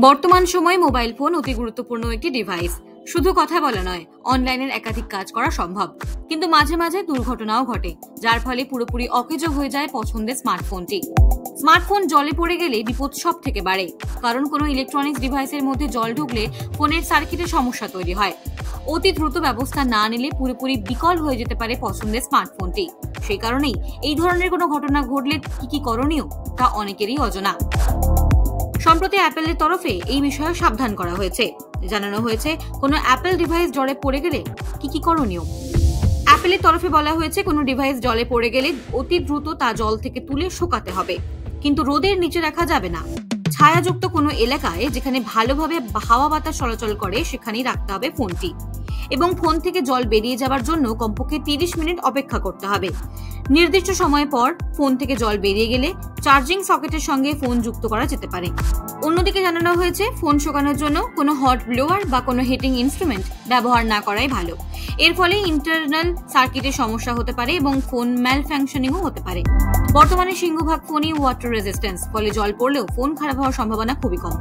বর্তমান সময়ে mobile phone অতি গুরুত্বপূর্ণ একটি ডিভাইস। শুধু কথা বলা নয়, অনলাইনের একাধিক কাজ করা সম্ভব। কিন্তু মাঝে মাঝে দুর্ঘটনাও ঘটে, যার ফলে পুরোপুরি অকেজো হয়ে যায় পছন্দের স্মার্টফোনটি। স্মার্টফোন জলে পড়ে গেলে বিপদ সব থেকে বাড়ে, কারণ কোনো ইলেকট্রনিক্স ডিভাইসের মধ্যে জল ঢুকলে ফোনের সার্কিটে সমস্যা তৈরি হয়। অতি দ্রুত ব্যবস্থা না নিলে পুরোপুরি বিকল হয়ে যেতে পারে পছন্দের স্মার্টফোনটি। সেই কারণেই এই ধরনের কোনো ঘটনা ঘটলে কি করণীয় তা অনেকেরই অজানা। সম্প্রতি অ্যাপলের তরফে এই বিষয়ে সাবধান করা হয়েছে। জানানো হয়েছে কোনো অ্যাপল ডিভাইস জলে পড়ে গেলে কি করণীয়। অ্যাপলের তরফে বলা হয়েছে কোনো ডিভাইস জলে পড়ে গেলে অতি দ্রুত তা জল থেকে তুলে শুকাতে হবে, কিন্তু রোদের নিচে রাখা যাবে না। ছায়াযুক্ত কোনো এলাকায় যেখানে ভালোভাবে হাওয়া বাতাস চলাচল করে সেখানেই রাখতে হবে ফোনটি, এবং ফোন থেকে জল বেরিয়ে যাবার জন্য কমপক্ষে 30 মিনিট অপেক্ষা করতে হবে। নির্দিষ্ট সময় পর ফোন থেকে জল বেরিয়ে গেলে চার্জিং সকেটের সঙ্গে ফোন যুক্ত করা যেতে পারে। অন্যদিকে জানানো হয়েছে ফোন শুকানোর জন্য কোনো হট ব্লোয়ার বা কোনো হিটিং ইনস্ট্রুমেন্ট ব্যবহার না করাই ভালো। এর ফলে ইন্টারনাল সার্কিটের সমস্যা হতে পারে এবং ফোন ম্যালফাংশনিংও হতে পারে। বর্তমানে সিংহভাগ ফোনই ওয়াটার রেজিস্ট্যান্স, ফলে জল পড়লেও ফোন খারাপ হওয়ার সম্ভাবনা খুবই কম।